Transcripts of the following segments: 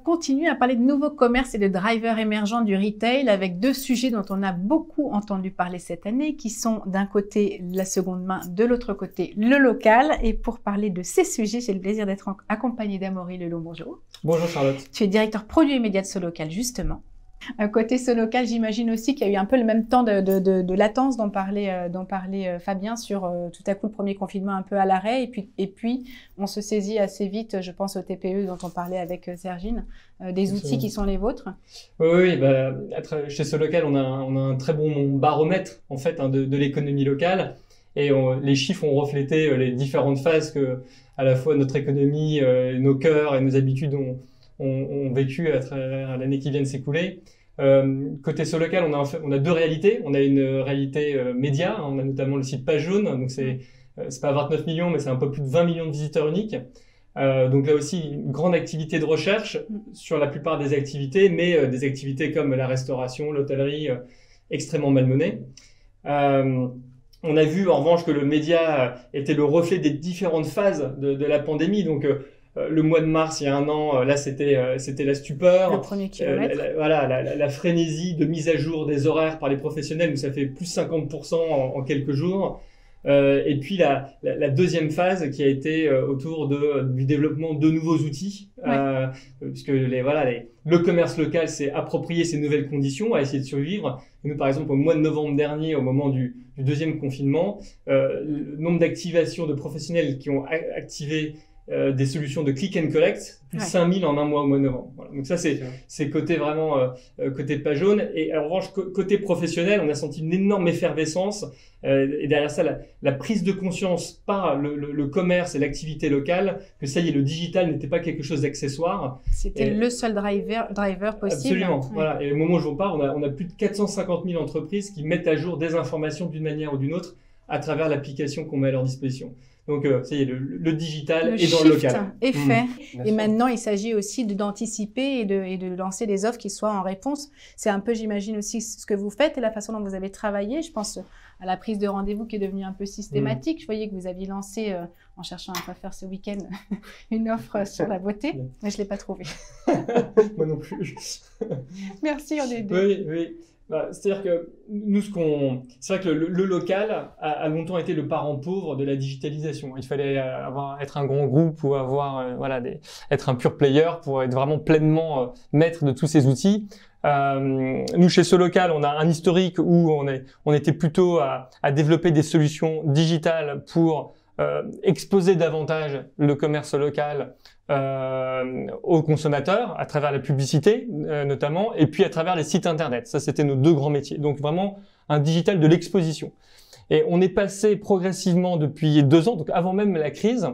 continuer à parler de nouveaux commerces et de drivers émergents du retail avec deux sujets dont on a beaucoup entendu parler cette année, qui sont d'un côté la seconde main, de l'autre côté le local. Et pour parler de ces sujets, j'ai le plaisir d'être accompagnée d'Amaury Lelot. Bonjour. Bonjour Charlotte. Tu es directeur produit et médias de Solocal, justement. Côté Solocal, j'imagine aussi qu'il y a eu un peu le même temps de latence dont parlait Fabien sur tout à coup le premier confinement un peu à l'arrêt et puis on se saisit assez vite, je pense au TPE dont on parlait avec Sergine, des outils qui sont les vôtres. Oui, chez Solocal, on a un très bon baromètre en fait de l'économie locale et les chiffres ont reflété les différentes phases que à la fois notre économie, nos cœurs et nos habitudes ont vécu à travers l'année qui vient de s'écouler. Côté Solocal, on a deux réalités. On a une réalité média, on a notamment le site Page Jaune, donc c'est pas 29 millions, mais c'est un peu plus de 20 millions de visiteurs uniques. Donc là aussi, une grande activité de recherche sur la plupart des activités, mais des activités comme la restauration, l'hôtellerie, extrêmement malmenées. On a vu en revanche que le média était le reflet des différentes phases de la pandémie. Donc le mois de mars, il y a un an, là c'était la stupeur. Le premier kilomètre. La frénésie de mise à jour des horaires par les professionnels, où ça fait plus 50% en quelques jours. Et puis la deuxième phase qui a été autour du développement de nouveaux outils, puisque le commerce local s'est approprié ces nouvelles conditions, à essayer de survivre. Et nous, par exemple, au mois de novembre dernier, au moment du deuxième confinement, le nombre d'activations de professionnels qui ont activé des solutions de click and collect, plus de 5000 en un mois au mois de novembre. Voilà. Donc ça, c'est côté vraiment côté Page Jaune. Et en revanche, côté professionnel, on a senti une énorme effervescence. Et derrière ça, la prise de conscience par le commerce et l'activité locale que ça y est, le digital n'était pas quelque chose d'accessoire. C'était le seul driver possible. Absolument. Voilà. Et au moment où je vous parle, on a plus de 450 000 entreprises qui mettent à jour des informations d'une manière ou d'une autre à travers l'application qu'on met à leur disposition. Donc, ça y est, le digital est dans le local. Est fait. Et maintenant, il s'agit aussi d'anticiper et de lancer des offres qui soient en réponse. C'est un peu, j'imagine aussi, ce que vous faites et la façon dont vous avez travaillé. Je pense à la prise de rendez-vous qui est devenue un peu systématique. Je voyais que vous aviez lancé, en cherchant un coiffeur ce week-end, une offre sur la beauté, mais je ne l'ai pas trouvée. Moi non plus. Merci, on est deux. Oui. C'est-à-dire que nous, c'est vrai que le local a longtemps été le parent pauvre de la digitalisation. Il fallait être un grand groupe ou être un pure player pour être vraiment pleinement maître de tous ces outils. Nous, chez Solocal, on a un historique où on était plutôt à développer des solutions digitales pour exposer davantage le commerce local aux consommateurs à travers la publicité notamment, et puis à travers les sites internet. Ça, c'était nos deux grands métiers. Donc vraiment un digital de l'exposition. Et on est passé progressivement depuis 2 ans, donc avant même la crise,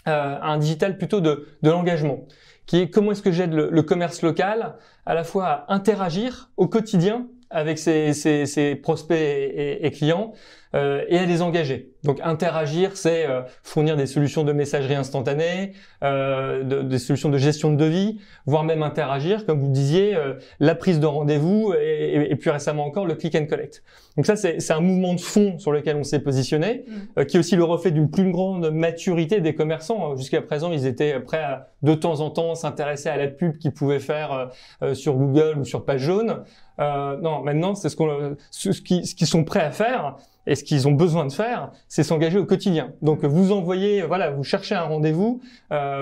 à un digital plutôt de l'engagement, qui est comment est-ce que j'aide le commerce local à la fois à interagir au quotidien avec ses prospects et clients et à les engager. Donc interagir, c'est fournir des solutions de messagerie instantanée, des solutions de gestion de devis, voire même interagir, comme vous disiez, la prise de rendez-vous et plus récemment encore le click and collect. Donc ça, c'est un mouvement de fond sur lequel on s'est positionné, qui est aussi le reflet d'une plus grande maturité des commerçants. Jusqu'à présent, ils étaient prêts à de temps en temps s'intéresser à la pub qu'ils pouvaient faire sur Google ou sur Page Jaune. Non, maintenant, c'est ce qu'ils sont prêts à faire. Et ce qu'ils ont besoin de faire, c'est s'engager au quotidien. Donc, vous envoyez, vous cherchez un rendez-vous,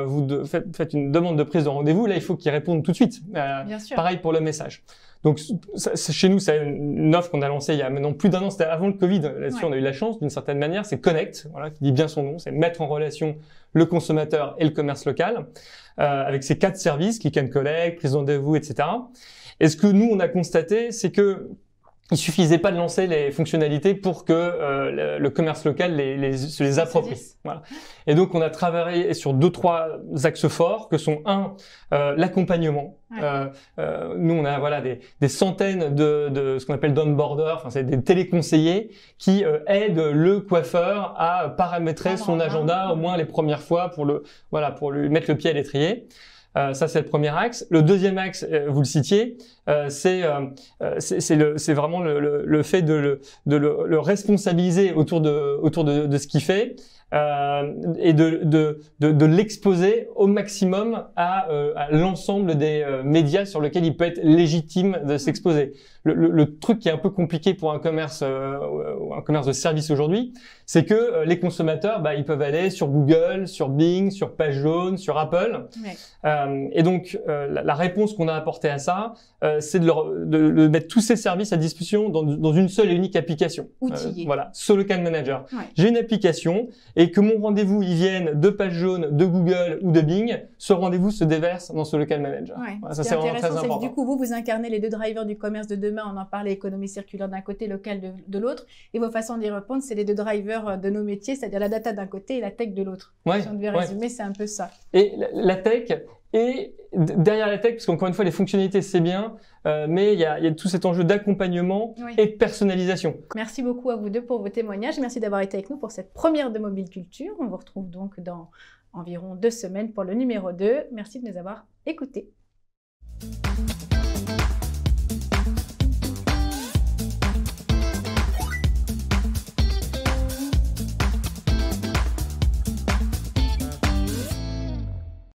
vous faites une demande de prise de rendez-vous. Là, il faut qu'ils répondent tout de suite. Bien sûr. Pareil pour le message. Donc, chez nous, c'est une offre qu'on a lancée il y a maintenant plus d'1 an. C'était avant le Covid. Là-dessus, on a eu la chance, d'une certaine manière. C'est Connect, qui dit bien son nom. C'est mettre en relation le consommateur et le commerce local, avec ces 4 services, click and collect, prise de rendez-vous, etc. Et ce que nous, on a constaté, c'est que il suffisait pas de lancer les fonctionnalités pour que le commerce local se les approprie. Voilà. Et donc on a travaillé sur 2-3 axes forts que sont l'accompagnement. Nous on a des centaines de ce qu'on appelle d'onboarders, enfin c'est des téléconseillers qui aident le coiffeur à paramétrer son agenda au moins les premières fois pour lui mettre le pied à l'étrier. Ça, c'est le premier axe. Le deuxième axe, vous le citiez, c'est vraiment le fait de le responsabiliser autour de ce qu'il fait, et de l'exposer au maximum à l'ensemble des médias sur lesquels il peut être légitime de s'exposer. Le truc qui est un peu compliqué pour un commerce de service aujourd'hui, c'est que les consommateurs, ils peuvent aller sur Google, sur Bing, sur Page Jaune, sur Apple. Ouais. Et donc, la réponse qu'on a apportée à ça, c'est de mettre tous ces services à disposition dans une seule et unique application. Voilà, SoLocal Manager. Ouais. J'ai une application et que mon rendez-vous il vienne de Page Jaune, de Google ou de Bing, ce rendez-vous se déverse dans SoLocal Manager. Ouais. Voilà, ça c'est vraiment très important. Du coup, vous incarnez les deux drivers du commerce de demain. On en parlait, économie circulaire d'un côté, local de l'autre. Et vos façons d'y répondre, c'est les deux drivers de nos métiers, c'est-à-dire la data d'un côté et la tech de l'autre. Ouais, si on devait résumer, c'est un peu ça. Et la tech, et derrière la tech, parce qu'encore une fois, les fonctionnalités, c'est bien, mais il y a tout cet enjeu d'accompagnement et de personnalisation. Merci beaucoup à vous deux pour vos témoignages. Merci d'avoir été avec nous pour cette première de Mobile Culture. On vous retrouve donc dans environ 2 semaines pour le numéro 2. Merci de nous avoir écoutés.